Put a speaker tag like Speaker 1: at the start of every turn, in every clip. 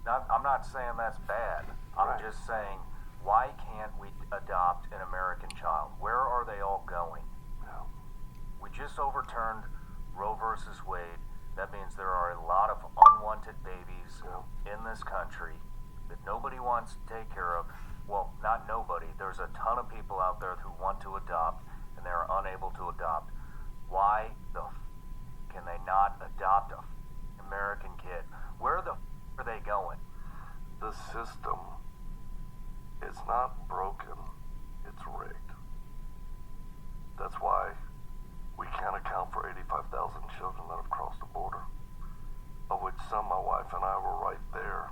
Speaker 1: I'm not saying that's bad. I'm just saying, why can't we adopt an American child? Where are they all going?
Speaker 2: Yeah.
Speaker 1: We just overturned Roe versus Wade. That means there are a lot of unwanted babies in this country that nobody wants to take care of. Well, not nobody. There's a ton of people out there who want to adopt, and they're unable to adopt. Why the can they not adopt a American kid? Where the are they going?
Speaker 2: The system is not broken, it's rigged. That's why we can't account for 85,000 children that have crossed the border, of which some my wife and I were right there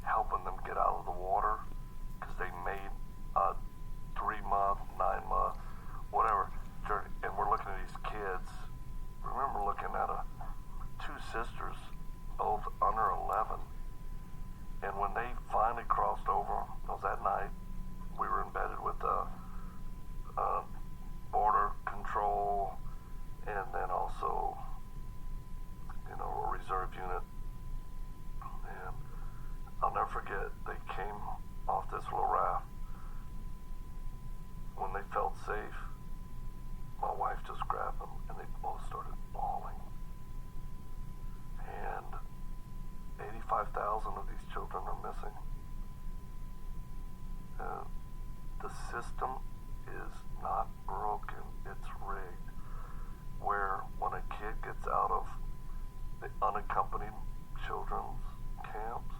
Speaker 2: helping them get out of the water because they made a 3-month, 9-month, whatever journey. And we're looking at these kids. Remember looking at two sisters, both under 11. And when they finally crossed over, it was that night, we were embedded with border control and then also, a reserve unit. And I'll never forget, they came off this little raft. When they felt safe, my wife just grabbed them and they both started bawling. And 85,000 of these children are missing. The system is not broken, it's rigged. Where when a kid gets out of the unaccompanied children's camps,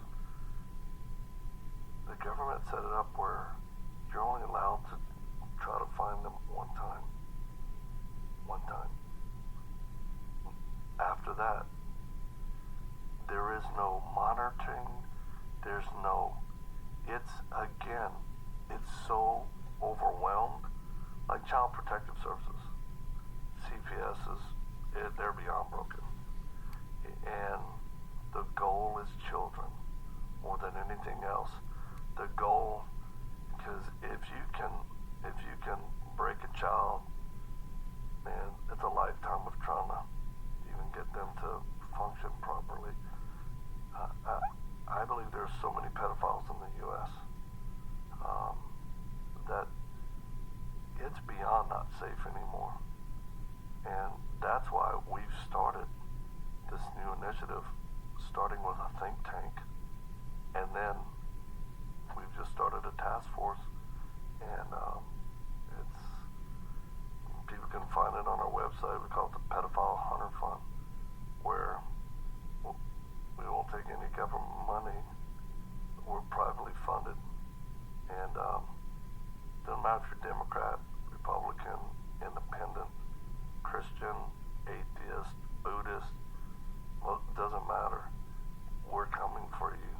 Speaker 2: the government set it up where you're only allowed to try to find them one time. One time. After that, there is no monitoring, it's so overwhelmed, like Child Protective Services, CPSs, they're beyond broken. And the goal is children more than anything else. The goal, because if you can break a child, man, it's a lifetime of trauma. Even get them to function properly. I believe there's so many pedophiles in the U.S. That it's beyond not safe anymore. And that's why we've started this new initiative, starting with a think tank, and then we've just started a task force, and it's, people can find it on our website. We call it the Pedophile Hunter Fund, where we won't take any government money. We're privately funded, and doesn't matter if you're Democrat, Republican, Independent, Christian, atheist, Buddhist, well, it doesn't matter. We're coming for you.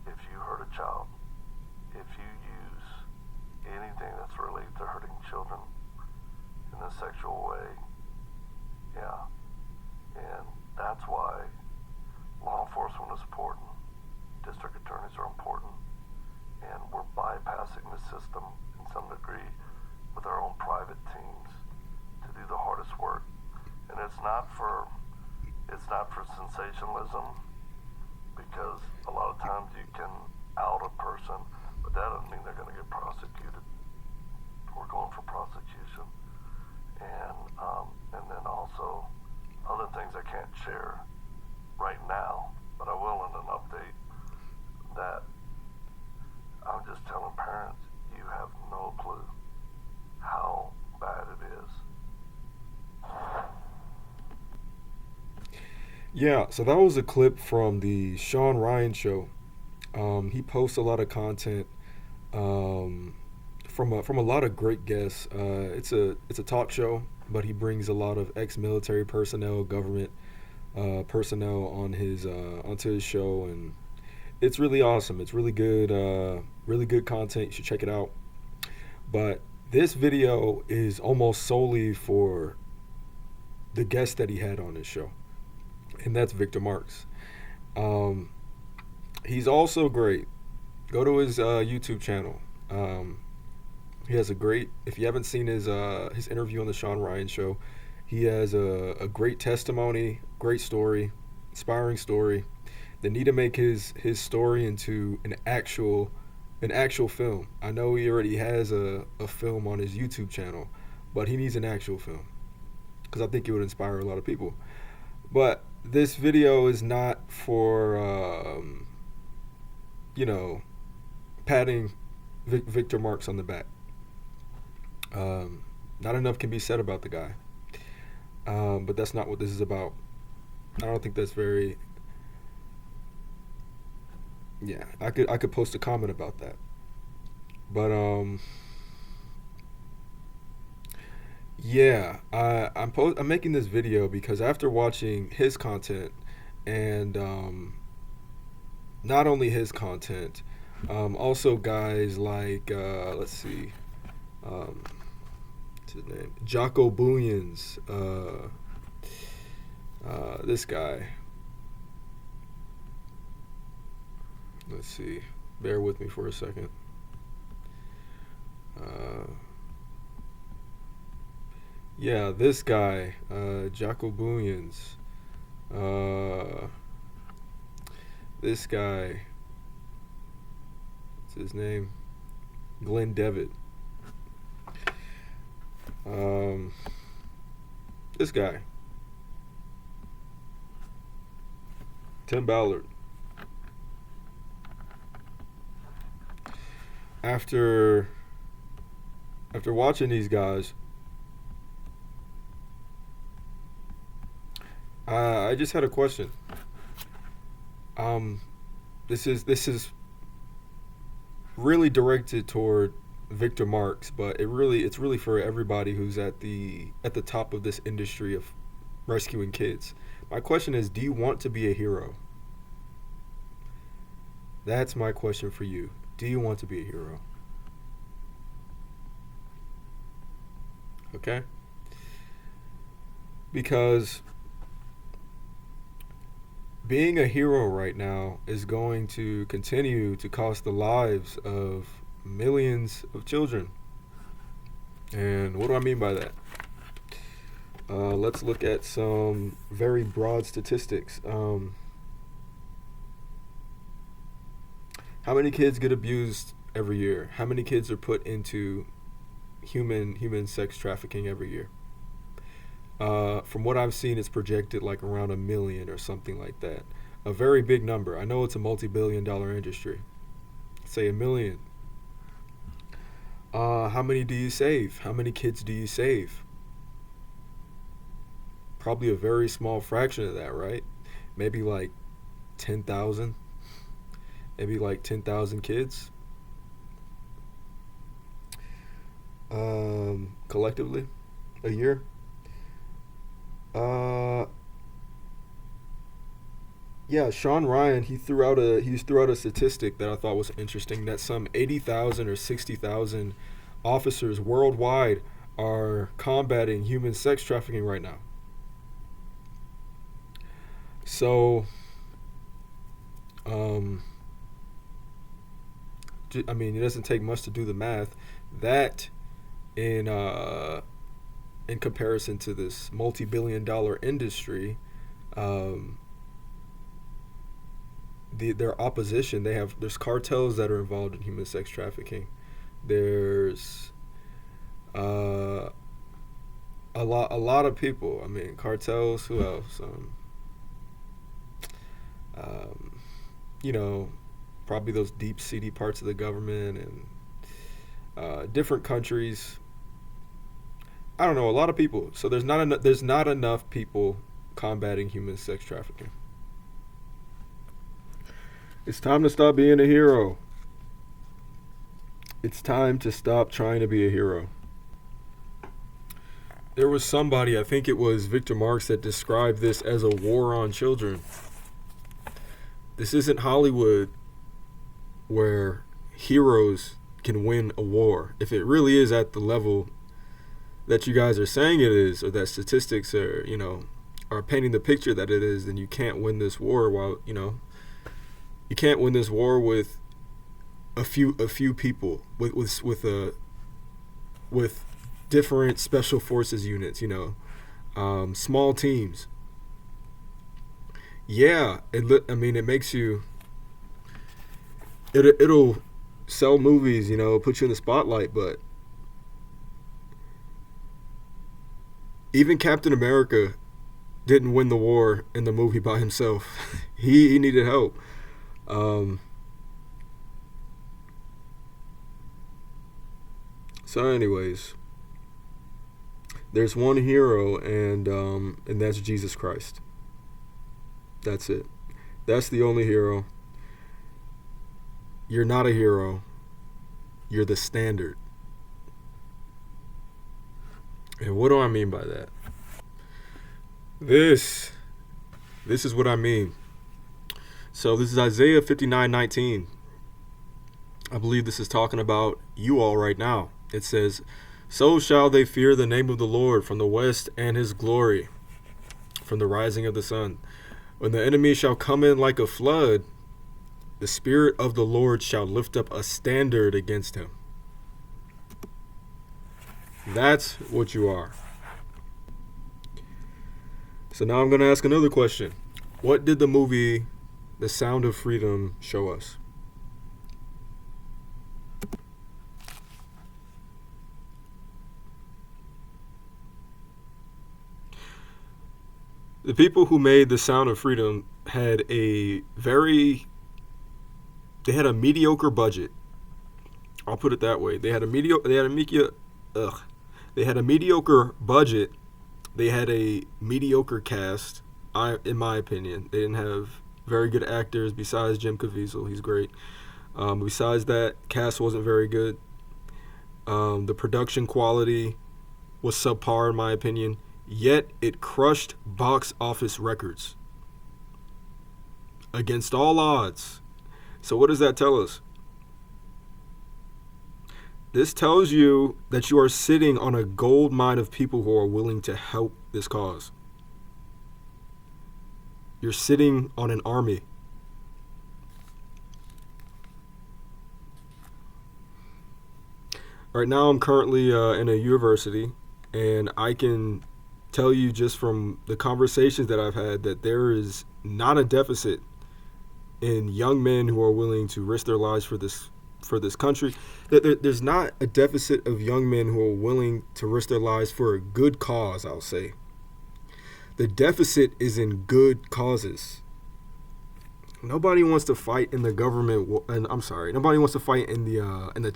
Speaker 2: If you hurt a child, if you use anything that's related to hurting children in a sexual way, yeah. And that's why law enforcement is important. District attorneys are important. And we're bypassing the system in some degree with our own private teams to do the hardest work. And it's not for sensationalism, because a lot of times you can out a person, but that doesn't mean they're going to get prosecuted. We're going for prosecution. And then also other things I can't share right now, but I will in an update, that I'm just telling parents, you have no clue how bad it is.
Speaker 3: Yeah, so that was a clip from the Shawn Ryan show. He posts a lot of content from a lot of great guests. It's a talk show, but he brings a lot of ex-military personnel, government personnel onto his show, and it's really awesome. It's really good content. You should check it out. But this video is almost solely for the guest that he had on his show, and that's Victor Marx. He's also great. Go to his YouTube channel. He has a great. If you haven't seen his interview on the Shawn Ryan show, he has a great testimony, great story, inspiring story. They need to make his story into an actual film. I know he already has a film on his YouTube channel, but he needs an actual film because I think it would inspire a lot of people. But this video is not for patting Victor Marx on the back. Not enough can be said about the guy, but that's not what this is about. I don't think that's very. Yeah, I could post a comment about that, but yeah, I'm making this video because after watching his content, and not only his content, also guys like let's see, what's his name, Jaco Booyens, this guy. Let's see. Bear with me for a second. Yeah, this guy, Jaco Booyens. This guy, what's his name? Devitt. This guy, Ballard. After watching these guys, I just had a question. This is really directed toward Victor Marx, but it's really for everybody who's at the top of this industry of rescuing kids. My question is, do you want to be a hero? That's my question for you. Do you want to be a hero? Okay? Because being a hero right now is going to continue to cost the lives of millions of children. And what do I mean by that? Let's look at some very broad statistics. How many kids get abused every year? How many kids are put into human sex trafficking every year? From what I've seen, it's projected like around 1 million or something like that. A very big number. I know it's a multi-billion-dollar industry. Say 1 million. How many do you save? How many kids do you save? Probably a very small fraction of that, right? Maybe like 10,000. Maybe like 10,000 kids. Collectively, a year. Yeah, Shawn Ryan, he threw out a statistic that I thought was interesting, that some 80,000 or 60,000 officers worldwide are combating human sex trafficking right now. So, I mean, it doesn't take much to do the math. That in comparison to this multi-billion-dollar industry, their opposition, there's cartels that are involved in human sex trafficking. There's a lot of people. I mean, cartels. Who else? Probably those deep, seedy parts of the government and different countries. I don't know, a lot of people. So there's not enough people combating human sex trafficking. It's time to stop being a hero. It's time to stop trying to be a hero. There was somebody, I think it was Victor Marx, that described this as a war on children. This isn't Hollywood where heroes can win a war. If it really is at the level that you guys are saying it is, or that statistics are painting the picture that it is, then you can't win this war. You can't win this war with a few people, with different special forces units, small teams. yeah, I mean, it makes you. It'll sell movies, put you in the spotlight, but even Captain America didn't win the war in the movie by himself. he needed help. So, anyways, there's one hero, and that's Jesus Christ. That's it. That's the only hero. You're not a hero. You're the standard. And what do I mean by that? This is what I mean. So this is Isaiah 59:19. I believe this is talking about you all right now. It says, "So shall they fear the name of the Lord from the west, and his glory from the rising of the sun. When the enemy shall come in like a flood, the Spirit of the Lord shall lift up a standard against him." That's what you are. So now I'm going to ask another question. What did the movie The Sound of Freedom show us? The people who made The Sound of Freedom had a mediocre budget. I'll put it that way. They had a mediocre budget. They had a mediocre cast. In my opinion, they didn't have very good actors besides Jim Caviezel. He's great. Besides that, cast wasn't very good. The production quality was subpar in my opinion. Yet it crushed box office records against all odds. So what does that tell us? This tells you that you are sitting on a gold mine of people who are willing to help this cause. You're sitting on an army. Right now I'm currently in a university, and I can tell you just from the conversations that I've had that there is not a deficit in young men who are willing to risk their lives for this country. There's not a deficit of young men who are willing to risk their lives for a good cause, I'll say. The deficit is in good causes. Nobody wants to fight in the government, and I'm sorry, nobody wants to fight in the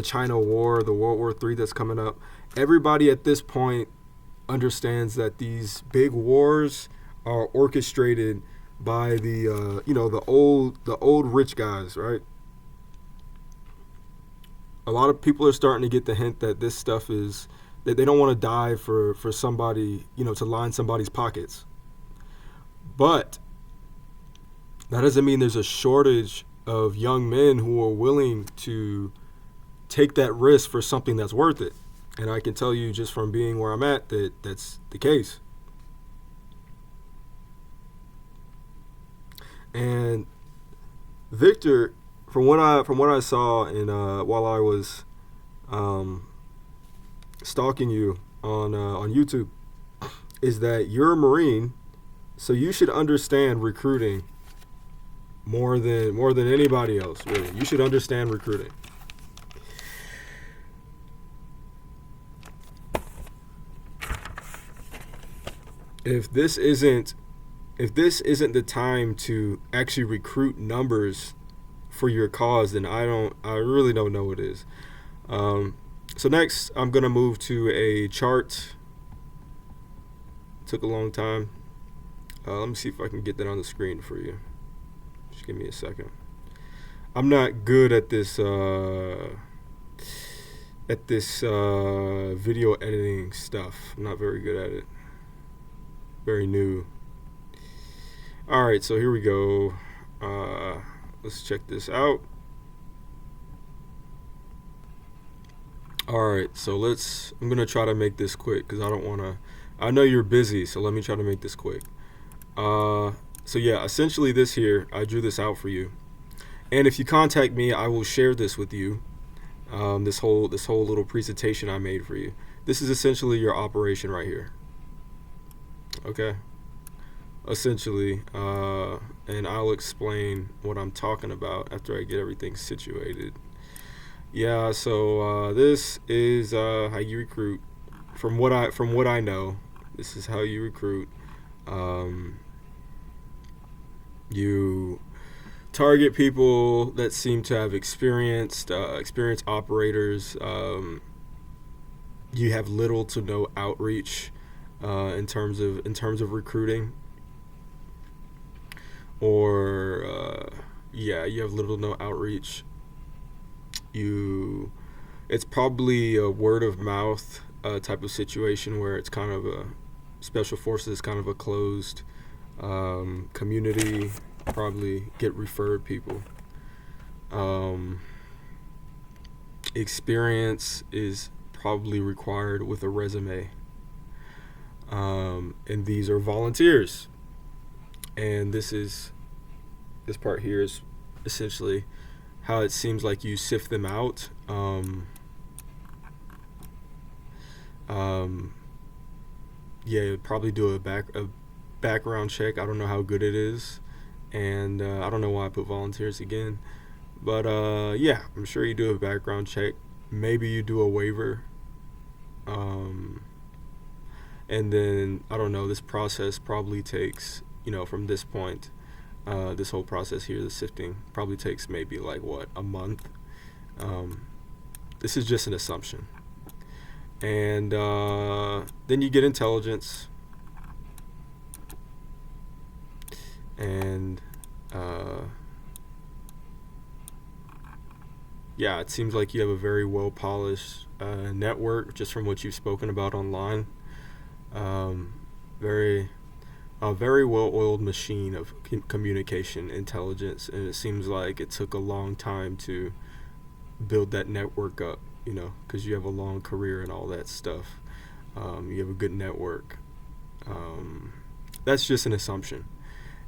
Speaker 3: China War, the World War III that's coming up. Everybody at this point understands that these big wars are orchestrated by the old rich guys, right? A lot of people are starting to get the hint that this stuff is that they don't want to die for somebody, to line somebody's pockets. But that doesn't mean there's a shortage of young men who are willing to take that risk for something that's worth it. And I can tell you just from being where I'm at that that's the case. And Victor, from what I saw in while I was stalking you on YouTube, is that you're a Marine, so you should understand recruiting more than anybody else. Really, you should understand recruiting. If this isn't the time to actually recruit numbers for your cause, then I really don't know what is. So next, I'm gonna move to a chart. Took a long time. Let me see if I can get that on the screen for you. Just give me a second. I'm not good at this video editing stuff. I'm not very good at it. Very new. All right, so here we go. Let's check this out. All right, so I'm gonna try to make this quick because I know you're busy, so let me try to make this quick. So yeah, essentially this here, I drew this out for you. And if you contact me, I will share this with you. This whole little presentation I made for you. This is essentially your operation right here. Okay. essentially, and I'll explain what I'm talking about after I get everything situated. Yeah, so this is how you recruit. From what I know, this is how you recruit. Um, you target people that seem to have experienced operators. You have little to no outreach in terms of recruiting, or yeah, you have little to no outreach. You It's probably a word of mouth type of situation where it's kind of a special forces is kind of a closed community. Probably get referred people. Um, Experience is probably required with a resume, and these are volunteers. And this part here is essentially how it seems like you sift them out. Yeah, probably do a background check. I don't know how good it is, and I don't know why I put volunteers again. But yeah, I'm sure you do a background check. Maybe you do a waiver, um, and then I don't know. This process probably takes, from this point, this whole process here, the sifting, probably takes maybe like what, a month. Um, this is just an assumption. And then you get intelligence, and yeah, it seems like you have a very well polished network just from what you've spoken about online. Um, very a very well oiled machine of communication intelligence, and it seems like it took a long time to build that network up, because you have a long career and all that stuff. You have a good network. That's just an assumption.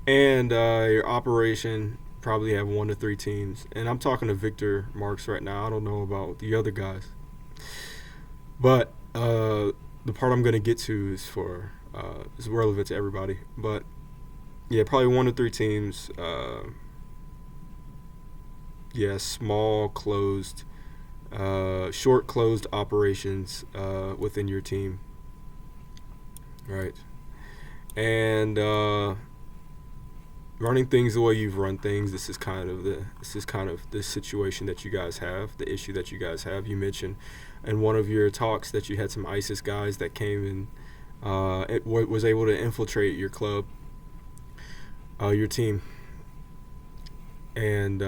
Speaker 3: And your operation probably have 1 to 3 teams. And I'm talking to Victor Marx right now. I don't know about the other guys. But the part I'm going to get to is relevant to everybody. But yeah, probably 1 to 3 teams. Yeah, small, closed, short closed operations within your team, right? And running things the way you've run things. This is kind of the situation that you guys have, the issue that you guys have. You mentioned in one of your talks that you had some ISIS guys that came and was able to infiltrate your club, your team, and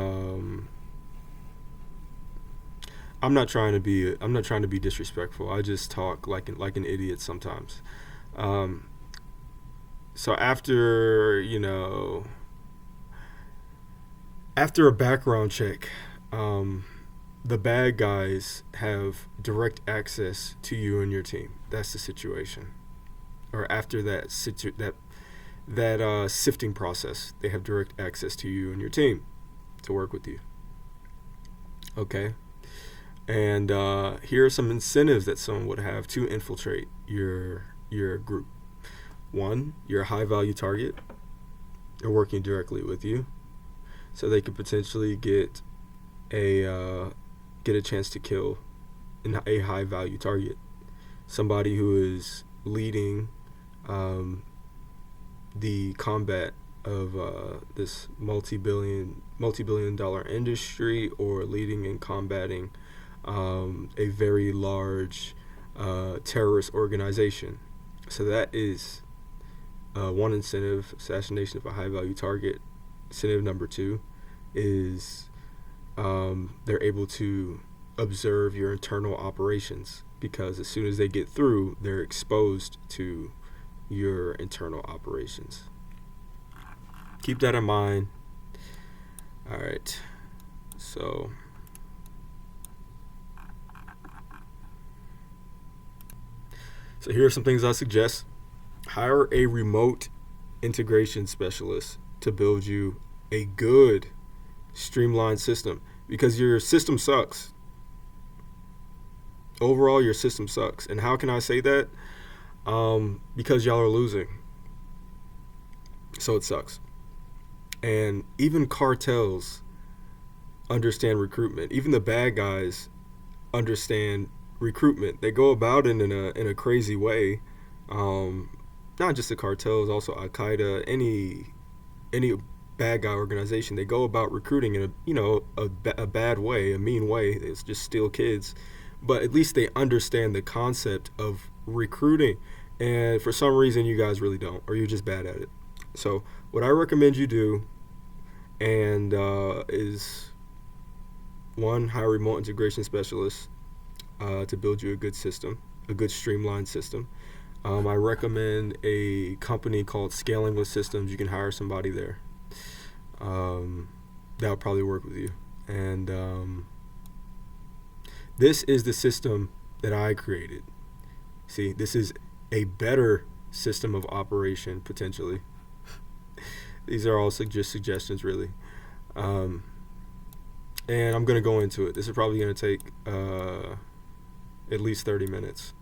Speaker 3: I'm not trying to be disrespectful. I just talk like an idiot sometimes. So after a background check, the bad guys have direct access to you and your team. That's the situation. Or after that sifting process, they have direct access to you and your team to work with you. Okay. And here are some incentives that someone would have to infiltrate your group. 1, you're a high value target. They're working directly with you, so they could potentially get a chance to kill a high value target, somebody who is leading the combat of this multi-billion dollar industry, or leading and combating a very large terrorist organization. So that is one incentive: assassination of a high value target. Incentive number 2 is they're able to observe your internal operations, because as soon as they get through, they're exposed to your internal operations. Keep that in mind. All right. So here are some things I suggest. Hire a remote integration specialist to build you a good streamlined system, because your system sucks. Overall, your system sucks. And how can I say that? Because y'all are losing. So it sucks. And even cartels understand recruitment. Even the bad guys understand recruitment. They go about it in a crazy way. Not just the cartels, also Al Qaeda, any bad guy organization. They go about recruiting in a bad way, a mean way. It's just steal kids, but at least they understand the concept of recruiting. And for some reason, you guys really don't, or you're just bad at it. So what I recommend you do, and is one, hire a remote integration specialist to build you a good system, a good streamlined system. I recommend a company called Scaling with Systems. You can hire somebody there. That'll probably work with you. And this is the system that I created. See, this is a better system of operation, potentially. These are all just suggestions, really. And I'm going to go into it. This is probably going to take at least 30 minutes.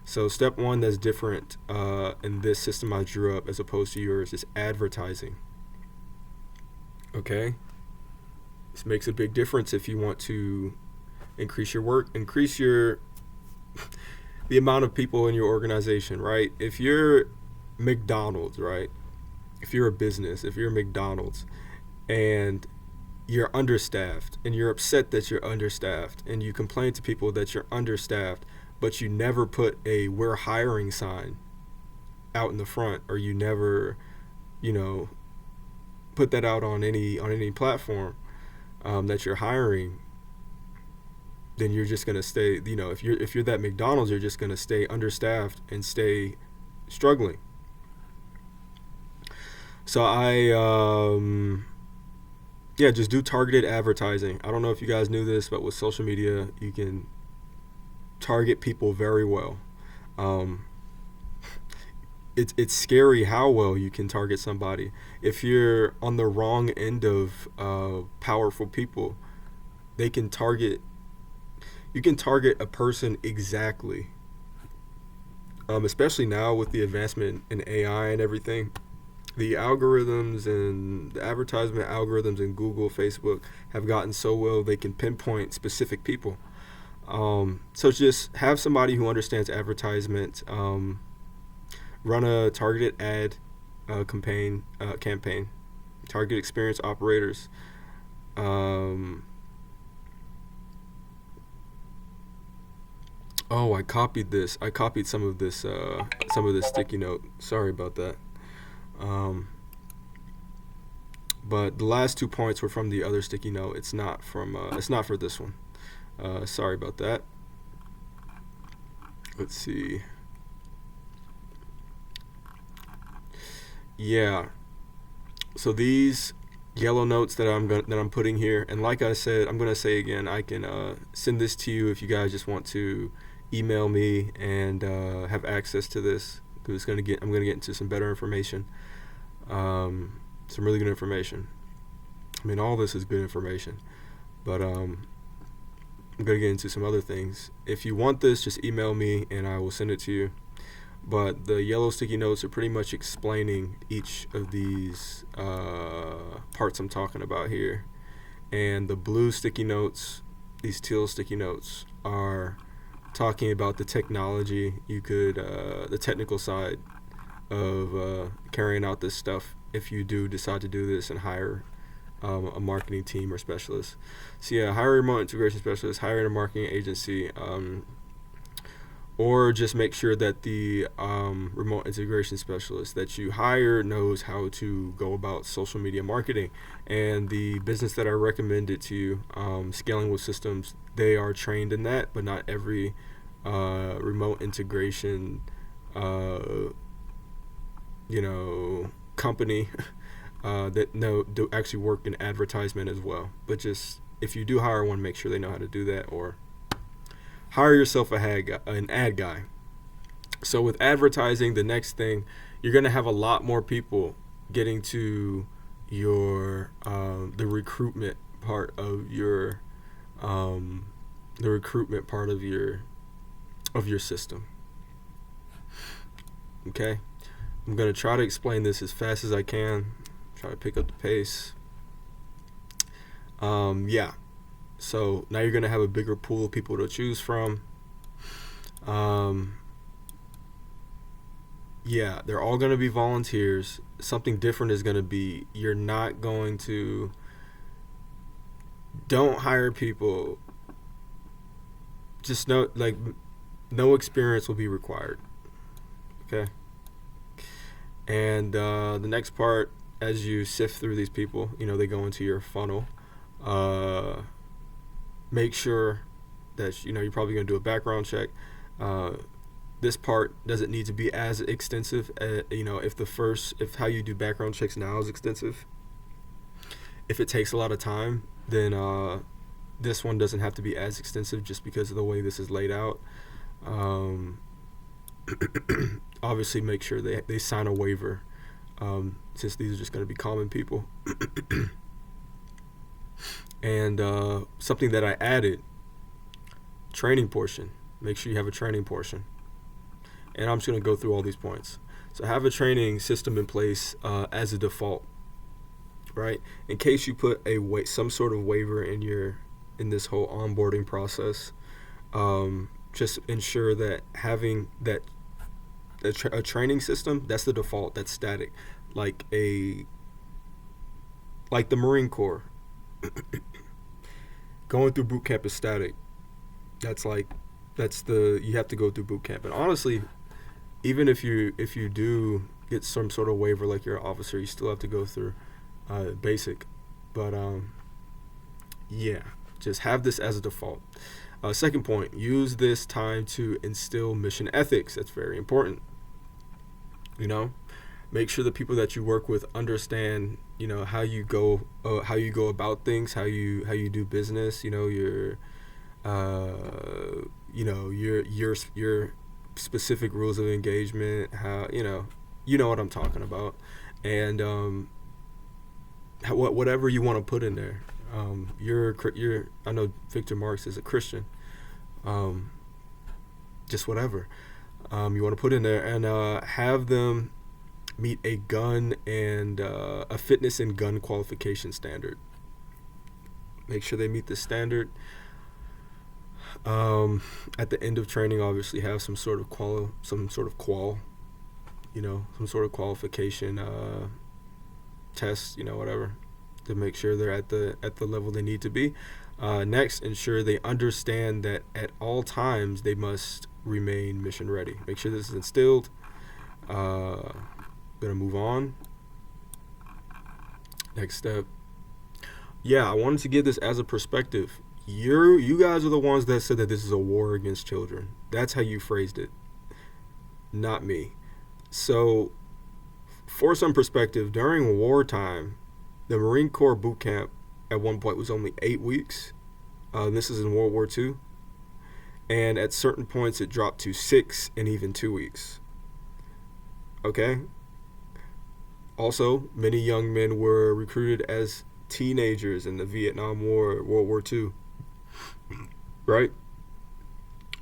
Speaker 3: So step one that's different in this system I drew up as opposed to yours is advertising. Okay? This makes a big difference if you want to increase your work, increase the amount of people in your organization, right? If you're McDonald's, right? If you're a business, if you're McDonald's and you're understaffed and you're upset that you're understaffed and you complain to people that you're understaffed, but you never put a "we're hiring" sign out in the front, or you never, put that out on any platform that you're hiring, then you're just gonna stay. If you're that McDonald's, you're just gonna stay understaffed and stay struggling. So just do targeted advertising. I don't know if you guys knew this, but with social media, you can target people very well. It's scary how well you can target somebody. If you're on the wrong end of powerful people, you can target a person exactly. Especially now with the advancement in AI and everything, the algorithms and the advertisement algorithms in Google, Facebook have gotten so well they can pinpoint specific people. So just have somebody who understands advertisement, run a targeted ad campaign, target experience operators. I copied this. I copied some of this sticky note. Sorry about that. But the last 2 points were from the other sticky note. It's not for this one. Sorry about that. Let's see. Yeah. So these yellow notes that I'm putting here, and like I said, I'm gonna say again, I can send this to you if you guys just want to email me and have access to this, because I'm gonna get into some better information, some really good information. I mean, all this is good information, but I'm gonna get into some other things. If you want this, just email me and I will send it to you. But the yellow sticky notes are pretty much explaining each of these parts I'm talking about here. And the blue sticky notes, these teal sticky notes, are talking about the technology the technical side of carrying out this stuff if you do decide to do this and hire a marketing team or specialist. So yeah, hire a remote integration specialist, hire a marketing agency, or just make sure that the remote integration specialist that you hire knows how to go about social media marketing. And the business that I recommended to you, Scaling with Systems, they are trained in that, but not every remote integration company that do actually work in advertisement as well. But just if you do hire one, make sure they know how to do that, or hire yourself an ad guy. So with advertising, the next thing, you're going to have a lot more people getting to your the recruitment part of your system. Okay, I'm going to try to explain this as fast as I can. Try to pick up the pace. Yeah. So now you're going to have a bigger pool of people to choose from. Yeah, they're all going to be volunteers. Something different is going to be, you're not going to, don't hire people. Just know, like, no experience will be required. Okay. And the next part, as you sift through these people, they go into your funnel. Make sure that, you're probably going to do a background check. This part doesn't need to be as extensive. If how you do background checks now is extensive, if it takes a lot of time, then this one doesn't have to be as extensive just because of the way this is laid out. Obviously, make sure they sign a waiver, since these are just going to be common people. And something that I added, training portion. Make sure you have a training portion. And I'm just going to go through all these points. So have a training system in place as a default, right? In case you put some sort of waiver in this whole onboarding process, just ensure that having a training system, that's the default, that's static, like the Marine Corps. Going through boot camp is static. You have to go through boot camp. And honestly, even if you do get some sort of waiver, like you're an officer, you still have to go through basic. But yeah, just have this as a default. Second point, use this time to instill mission ethics. That's very important. Make sure the people that you work with understand, how you go about things, how you do business. Your specific rules of engagement. How what I'm talking about, and whatever you want to put in there. I know Victor Marx is a Christian. Just whatever you want to put in there, and have them meet a gun and a fitness and gun qualification standard. Make sure they meet the standard. At the end of training, obviously have some sort of qualification test, whatever, to make sure they're at the level they need to be. Next, ensure they understand that at all times they must remain mission ready. Make sure this is instilled. Gonna move on. Next step. Yeah, I wanted to give this as a perspective. You guys are the ones that said that this is a war against children. That's how you phrased it, not me. So, for some perspective, during wartime, the Marine Corps boot camp at one point was only 8 weeks. This is in World War II. And at certain points, it dropped to 6 and even 2 weeks. Okay? Also, many young men were recruited as teenagers in the Vietnam War, World War II. Right?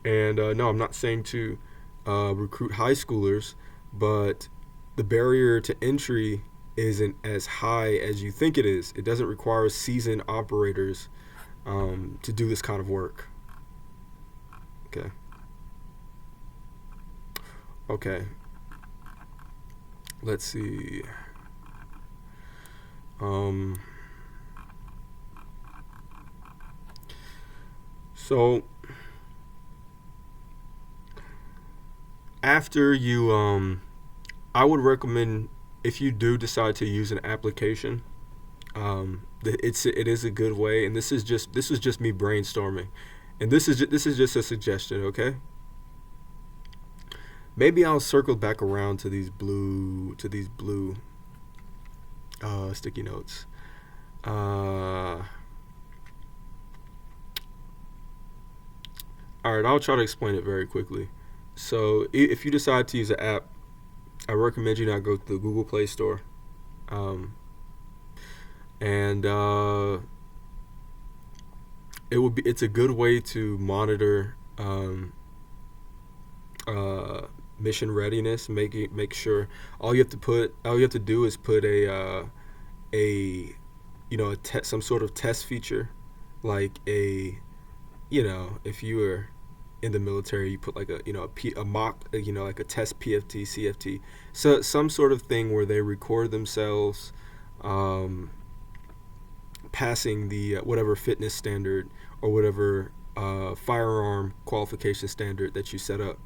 Speaker 3: And no, I'm not saying to recruit high schoolers, but the barrier to entry isn't as high as you think it is. It doesn't require seasoned operators to do this kind of work. Okay. Let's see. So after you, I would recommend, if you do decide to use an application, it is a good way, and this is just me brainstorming, and this is just a suggestion, okay? Maybe I'll circle back around to these blue sticky notes. All right, I'll try to explain it very quickly. So if you decide to use an app, I recommend you not go to the Google Play Store. It's a good way to monitor mission readiness. Make sure all you have to do is put some sort of test feature, like if you were in the military, you put like a mock, like a test PFT, CFT, so some sort of thing where they record themselves passing the whatever fitness standard or whatever firearm qualification standard that you set up.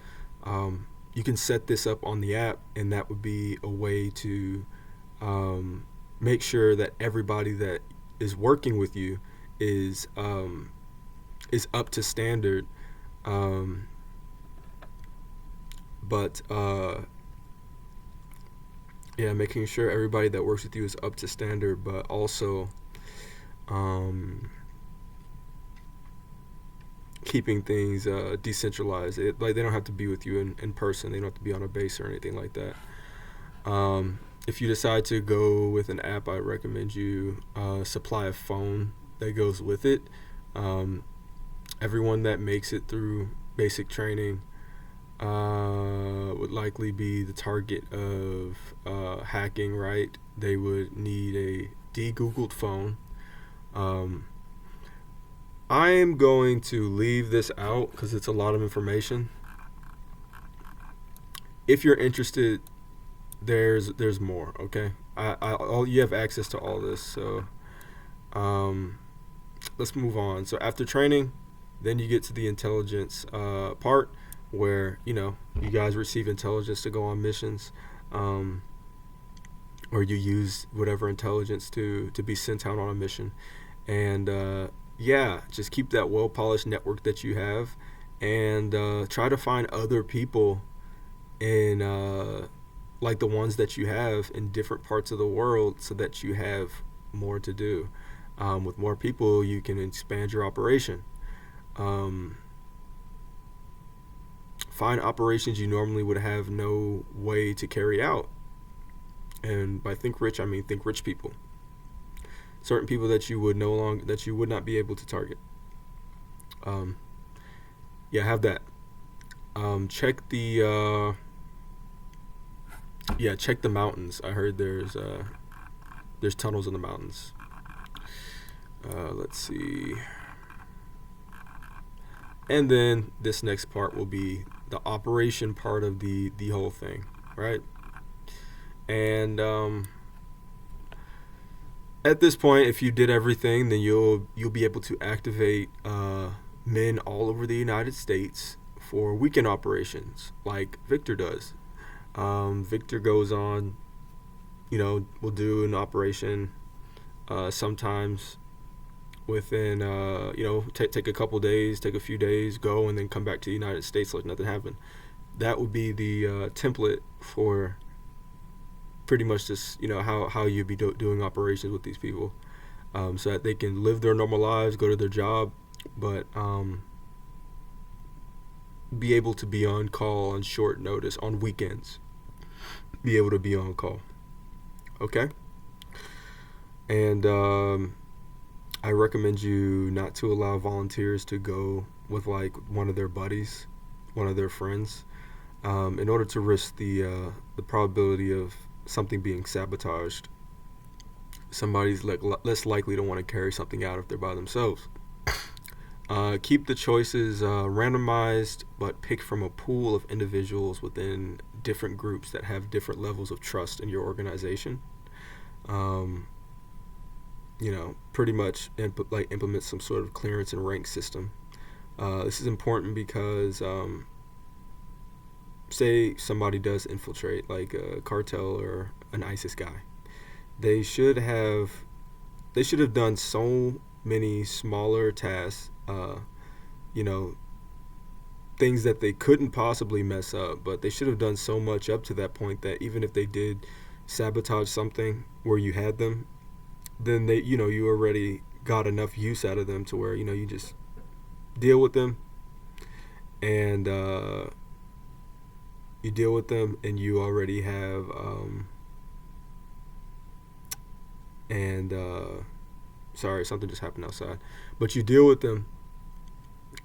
Speaker 3: You can set this up on the app, and that would be a way to make sure that everybody that is working with you is up to standard. Making sure everybody that works with you is up to standard, but also keeping things decentralized. Like, they don't have to be with you in person. They don't have to be on a base or anything like that. If you decide to go with an app, I recommend you supply a phone that goes with it. Everyone that makes it through basic training would likely be the target of hacking, right? They would need a de-Googled phone. I am going to leave this out because it's a lot of information. If you're interested, there's more, okay? You have access to all this, so let's move on. So after training, then you get to the intelligence part, where you guys receive intelligence to go on missions, or you use whatever intelligence to be sent out on a mission. And just keep that well-polished network that you have, and try to find other people in like the ones that you have in different parts of the world, so that you have more to do. With more people, you can expand your operation. Find operations you normally would have no way to carry out. And by think rich, I mean think rich people. Certain people that you would not be able to target. Have that. Check the mountains. I heard there's tunnels in the mountains. Let's see. And then this next part will be the operation part of the whole thing, right? And at this point, if you did everything, then you'll be able to activate men all over the United States for weekend operations, like Victor does. Victor goes on, will do an operation sometimes within, take a couple days, take a few days, go, and then come back to the United States like nothing happened. That would be the template for pretty much just, how you'd be doing operations with these people, so that they can live their normal lives, go to their job, but be able to be on call on short notice on weekends. Be able to be on call. Okay? And I recommend you not to allow volunteers to go with like one of their buddies, one of their friends, in order to risk the probability of something being sabotaged. Somebody's less likely to want to carry something out if they're by themselves. Keep the choices randomized, but pick from a pool of individuals within different groups that have different levels of trust in your organization. Pretty much implement some sort of clearance and rank system. This is important because say somebody does infiltrate, like a cartel or an ISIS guy. They should have done so many smaller tasks, things that they couldn't possibly mess up, but they should have done so much up to that point that even if they did sabotage something where you had them, then they, you already got enough use out of them to where, you just deal with them, and you already have, sorry, something just happened outside, but you deal with them,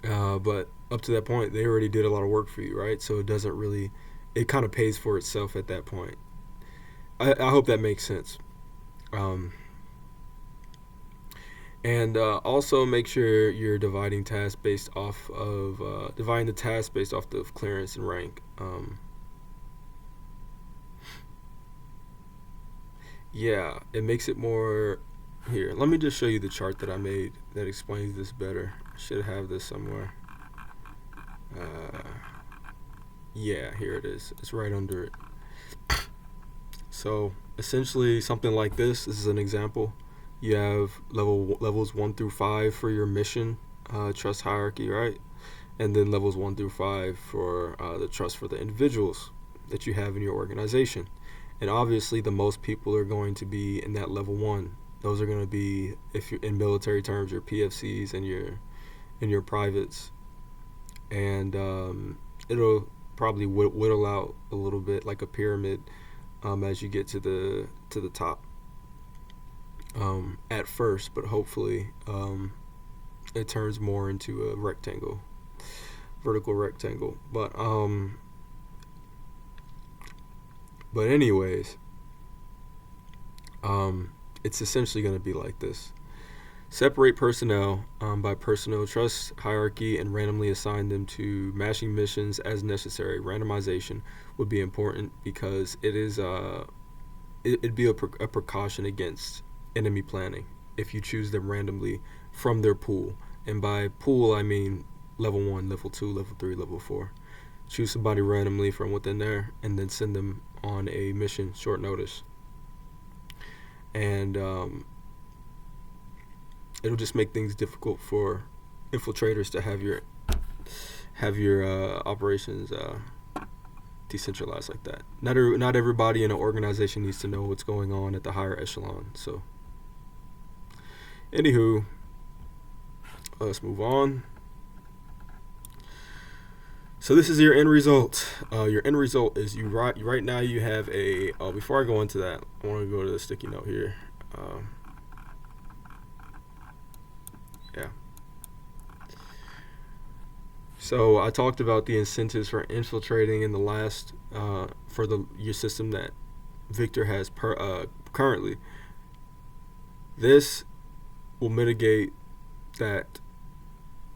Speaker 3: but up to that point, they already did a lot of work for you, right? So it doesn't really it kind of pays for itself at that point. I hope that makes sense. And also make sure you're dividing the task based off of clearance and rank. Yeah, it makes it more. Here, let me just show you the chart that I made that explains this better. I should have this somewhere. Yeah, here it is. It's right under it. So essentially something like this is an example. You have levels 1 through 5 for your mission trust hierarchy, right? And then levels 1 through 5 for the trust for the individuals that you have in your organization. And obviously the most people are going to be in that level 1. Those are going to be, if you're in military terms, your PFCs and your privates. And it'll probably whittle out a little bit like a pyramid as you get to the top at first, but hopefully it turns more into a rectangle, vertical rectangle. But anyways, it's essentially going to be like this. Separate personnel by personnel trust hierarchy and randomly assign them to matching missions as necessary. Randomization would be important because it'd be a precaution against enemy planning if you choose them randomly from their pool. And by pool, I mean level 1, level 2, level 3, level 4. Choose somebody randomly from within there and then send them on a mission short notice. And it'll just make things difficult for infiltrators to have your operations decentralized like that. Not everybody in an organization needs to know what's going on at the higher echelon. So, anywho, let's move on. So this is your end result. Your end result is right now you have a. Before I go into that, I want to go to the sticky note here. Yeah. So I talked about the incentives for infiltrating in the last for your system that Victor has currently. This will mitigate that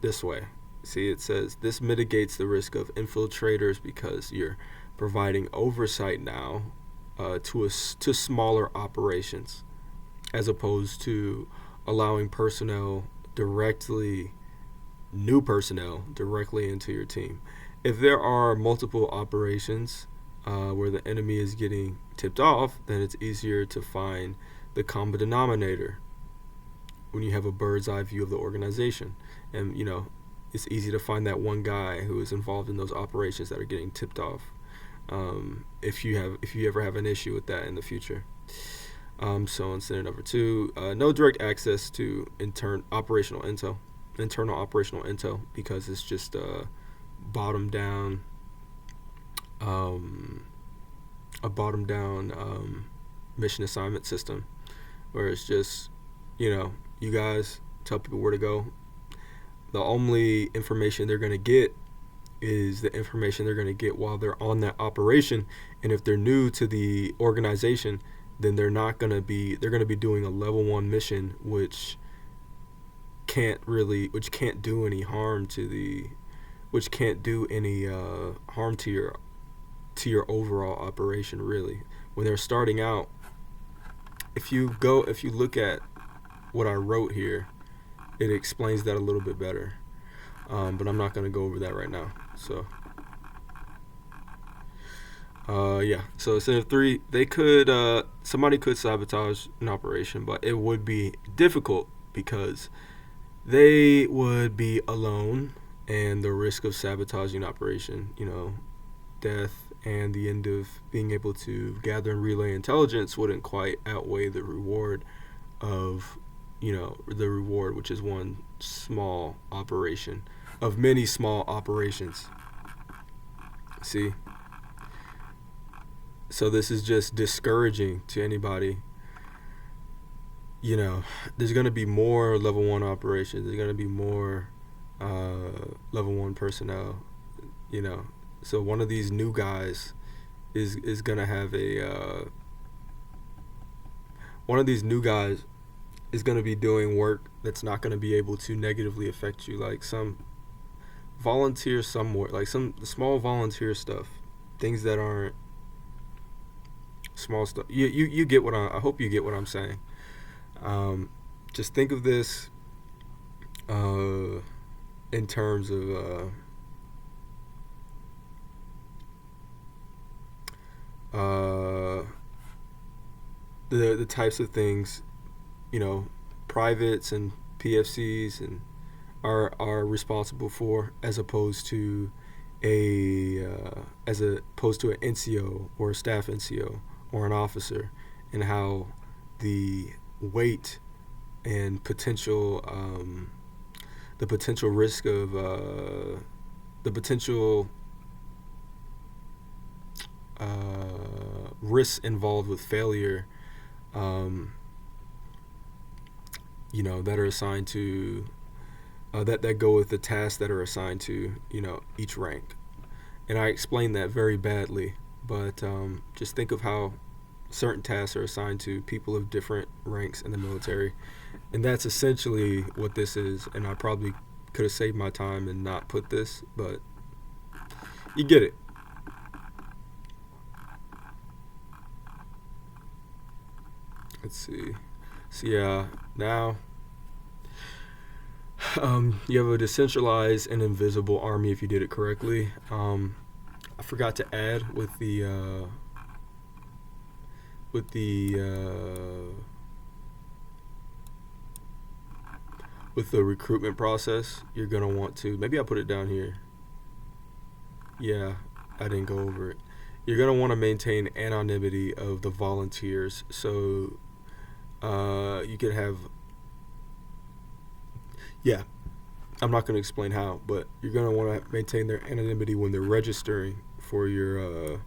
Speaker 3: this way. See, it says this mitigates the risk of infiltrators because you're providing oversight now to smaller operations, as opposed to allowing new personnel directly into your team. If there are multiple operations where the enemy is getting tipped off, then it's easier to find the common denominator when you have a bird's eye view of the organization. And it's easy to find that one guy who is involved in those operations that are getting tipped off. If you ever have an issue with that in the future. So incident number 2, no direct access to internal operational intel, because it's just a bottom down mission assignment system, where it's just you guys tell people where to go. The only information they're going to get is the information they're going to get while they're on that operation. And if they're new to the organization, then they're going to be doing a level 1 mission, which can't do any harm to your overall operation, really. When they're starting out, if you look at what I wrote here, it explains that a little bit better. But I'm not going to go over that right now. So, So instead of 3, somebody could sabotage an operation, but it would be difficult because they would be alone, and the risk of sabotaging an operation, death and the end of being able to gather and relay intelligence wouldn't quite outweigh the reward which is one small operation of many small operations. See? So this is just discouraging to anybody. There's going to be more level 1 operations. There's going to be more level 1 personnel. So one of these new guys is gonna have one of these new guys is gonna be doing work that's not gonna be able to negatively affect you, like some volunteer somewhere, like some small volunteer stuff, things that aren't small stuff. You get what I hope you get what I'm saying. Just think of this in terms of the types of things, privates and PFCs and are responsible for, as opposed to an NCO or a staff NCO or an officer, and how the weight and potential the potential risk of the potential risks involved with failure, that are assigned to that go with the tasks that are assigned to each rank. And I explained that very badly, but just think of how certain tasks are assigned to people of different ranks in the military, and that's essentially what this is. And I probably could have saved my time and not put this, but you get it. Let's see. So yeah, now you have a decentralized and invisible army if you did it correctly. I forgot to add with the recruitment process. You're gonna want to, maybe I put it down here. Yeah, I didn't go over it. You're gonna want to maintain anonymity of the volunteers, so you could have, yeah, I'm not going to explain how, but you're going to want to maintain their anonymity when they're registering for your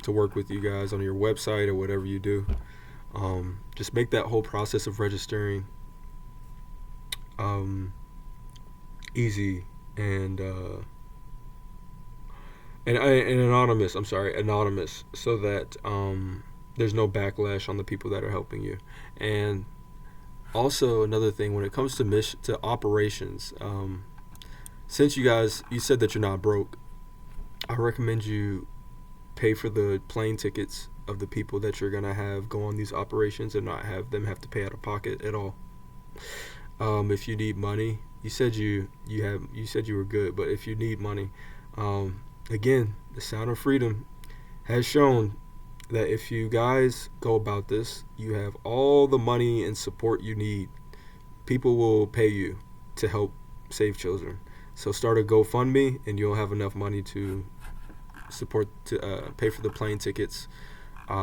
Speaker 3: to work with you guys on your website or whatever you do. Just make that whole process of registering easy and anonymous. Anonymous, so that there's no backlash on the people that are helping you. And also another thing, when it comes to operations, since you said that you're not broke, I recommend you pay for the plane tickets of the people that you're gonna have go on these operations, and not have them have to pay out of pocket at all. If you need money, you said you were good, but if you need money, again, the Sound of Freedom has shown that if you guys go about this, you have all the money and support you need. People will pay you to help save children. So start a GoFundMe, and you'll have enough money to pay for the plane tickets, pay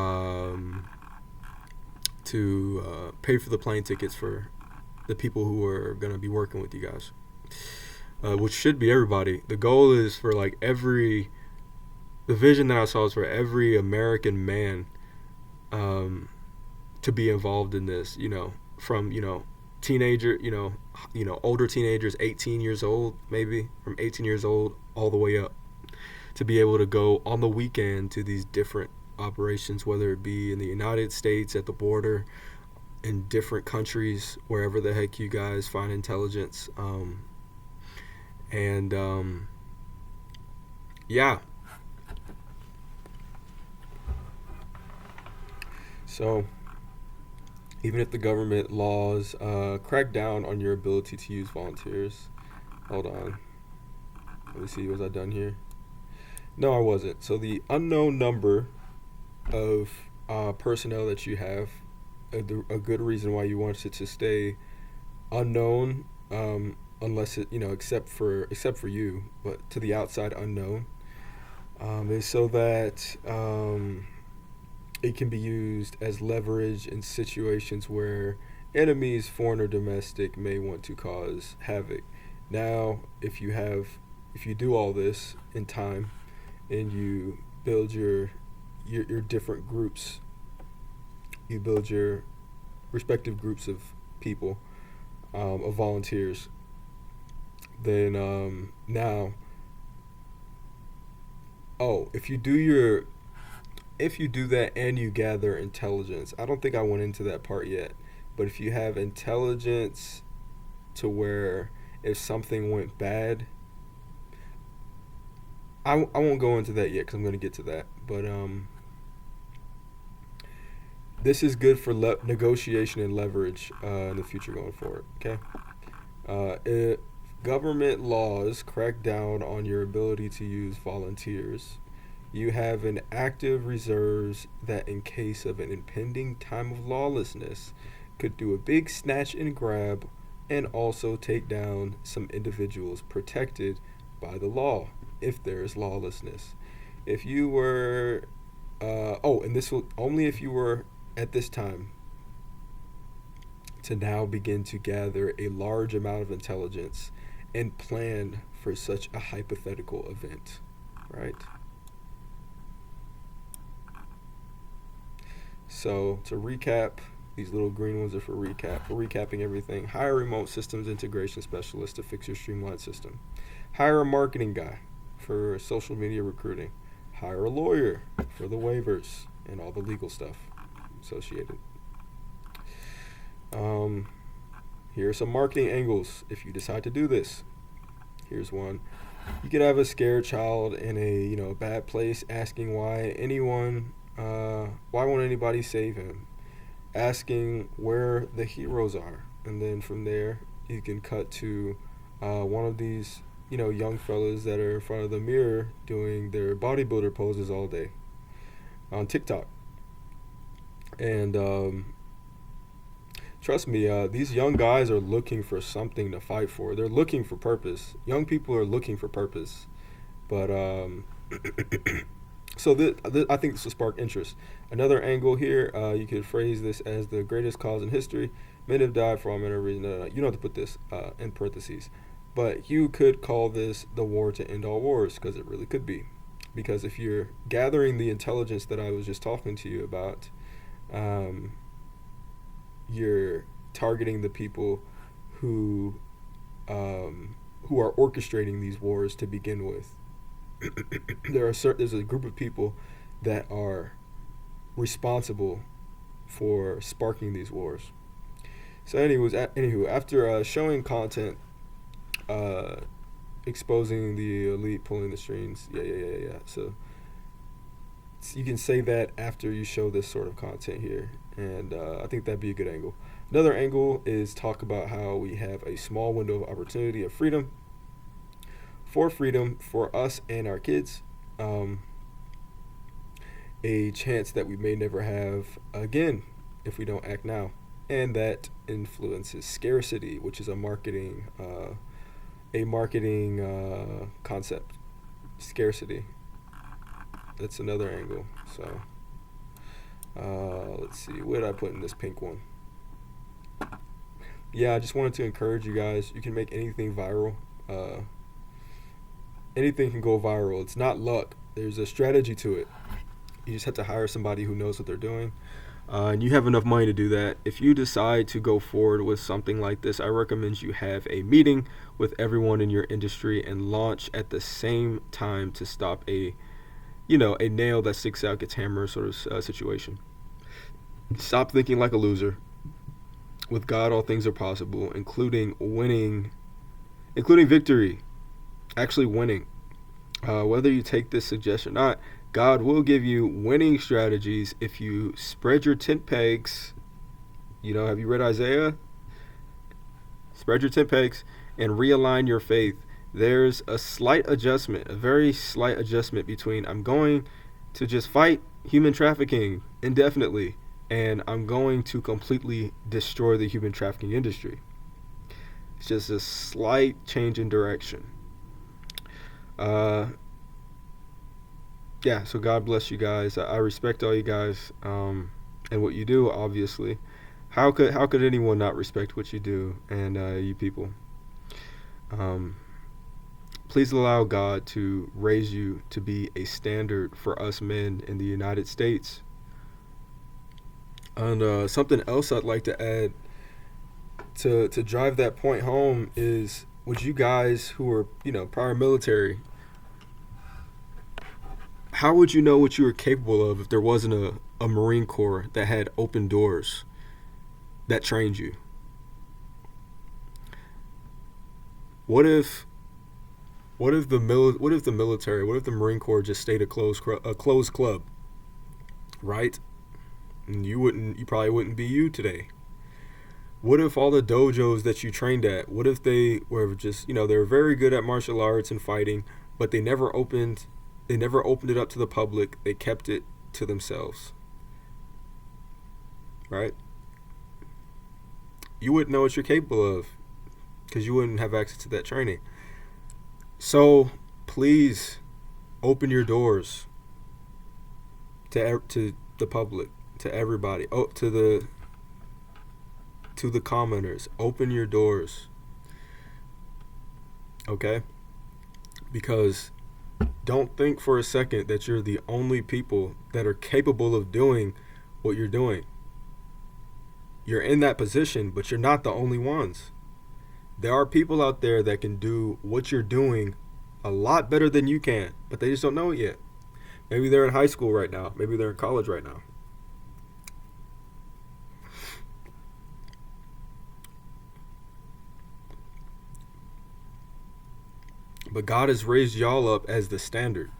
Speaker 3: for the plane tickets for the people who are going to be working with you guys, which should be everybody. The goal is for the vision that I saw is for every American man to be involved in this, from teenager, older teenagers, 18 years old, maybe from 18 years old all the way up, to be able to go on the weekend to these different operations, whether it be in the United States, at the border, in different countries, wherever the heck you guys find intelligence. Yeah. So, even if the government laws crack down on your ability to use volunteers, hold on. Let me see, was I done here? No, I wasn't. So the unknown number of personnel that you have, a good reason why you want it to stay unknown, unless it, except for you, but to the outside unknown, is so that it can be used as leverage in situations where enemies, foreign or domestic, may want to cause havoc. Now, if you do all this in time, and you build your different groups, you build your respective groups of people, of volunteers, then now Oh, if you do that and you gather intelligence, I don't think I went into that part yet. But if you have intelligence to where if something went bad, I won't go into that yet because I'm going to get to that. But this is good for negotiation and leverage in the future going forward. Okay. If government laws crack down on your ability to use volunteers, you have an active reserves that, in case of an impending time of lawlessness, could do a big snatch and grab and also take down some individuals protected by the law if there is lawlessness. If you were, and this will only if you were at this time to now begin to gather a large amount of intelligence and plan for such a hypothetical event, right? So to recap, these little green ones are for recapping everything. Hire a remote systems integration specialist to fix your streamlined system. Hire a marketing guy for social media recruiting. Hire a lawyer for the waivers and all the legal stuff associated. Here are some marketing angles if you decide to do this. Here's one. You could have a scared child in a bad place asking why won't anybody save him? Asking where the heroes are. And then from there, you can cut to one of these, young fellas that are in front of the mirror doing their bodybuilder poses all day on TikTok. And trust me, these young guys are looking for something to fight for. They're looking for purpose. Young people are looking for purpose. But so I think this will spark interest. Another angle here, you could phrase this as the greatest cause in history. Men have died for all manner of reasons. You don't have to put this in parentheses. But you could call this the war to end all wars, because it really could be. Because if you're gathering the intelligence that I was just talking to you about, you're targeting the people who are orchestrating these wars to begin with. There's a group of people that are responsible for sparking these wars. So anywho, after showing content, exposing the elite pulling the strings, yeah. So you can say that after you show this sort of content here, and I think that'd be a good angle. Another angle is talk about how we have a small window of opportunity of freedom for us and our kids, a chance that we may never have again if we don't act now, and that influences scarcity, which is a marketing concept. Scarcity. That's another angle. So let's see, what did I put in this pink one? Yeah, I just wanted to encourage you guys. You can make anything viral. Anything can go viral. It's not luck. There's a strategy to it. You just have to hire somebody who knows what they're doing. And you have enough money to do that. If you decide to go forward with something like this, I recommend you have a meeting with everyone in your industry and launch at the same time to stop a nail that sticks out gets hammered sort of situation. Stop thinking like a loser. With God, all things are possible, including victory. Actually winning. Whether you take this suggestion or not, God will give you winning strategies if you spread your tent pegs. Have you read Isaiah? Spread your tent pegs and realign your faith. There's a very slight adjustment between I'm going to just fight human trafficking indefinitely and I'm going to completely destroy the human trafficking industry. It's just a slight change in direction. So God bless you guys. I respect all you guys and what you do, obviously. How could anyone not respect what you do and you people? Please allow God to raise you to be a standard for us men in the United States. And something else I'd like to add to drive that point home is, would you guys who are prior military, how would you know what you were capable of if there wasn't a Marine Corps that had open doors that trained you? What if the military, what if the Marine Corps just stayed a closed club, right? And you probably wouldn't be you today. What if all the dojos that you trained at, what if they were just, they were very good at martial arts and fighting, but they never opened it up to the public. They kept it to themselves. Right? You wouldn't know what you're capable of because you wouldn't have access to that training. So please open your doors to the public, to everybody, to the commoners. Open your doors. Okay? Because don't think for a second that you're the only people that are capable of doing what you're doing. You're in that position, but you're not the only ones. There are people out there that can do what you're doing a lot better than you can, but they just don't know it yet. Maybe they're in high school right now. Maybe they're in college right now. But God has raised y'all up as the standard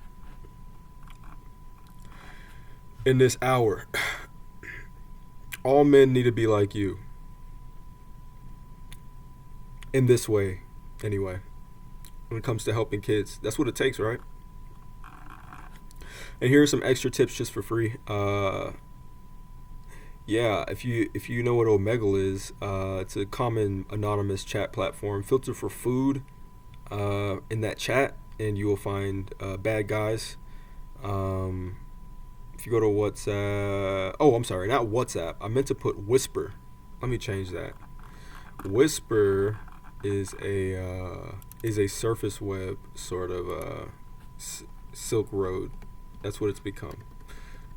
Speaker 3: in this hour. All men need to be like you. In this way, anyway. When it comes to helping kids. That's what it takes, right? And here are some extra tips just for free. Yeah, if you know what Omegle is, it's a common anonymous chat platform. Filter for food in that chat, and you will find bad guys. If you go to WhatsApp, I'm sorry, not WhatsApp. I meant to put Whisper. Let me change that. Whisper is a surface web sort of Silk Road. That's what it's become.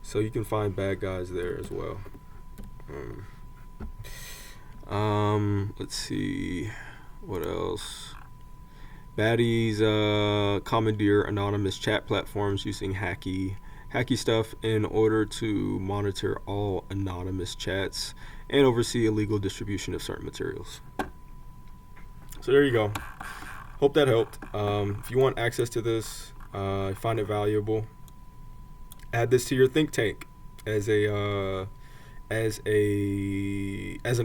Speaker 3: So you can find bad guys there as well. Let's see, what else? Baddies commandeer anonymous chat platforms using hacky stuff in order to monitor all anonymous chats and oversee illegal distribution of certain materials. So there you go. Hope that helped. If you want access to this, find it valuable, add this to your think tank as an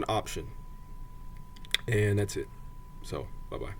Speaker 3: option. And that's it. So, bye-bye.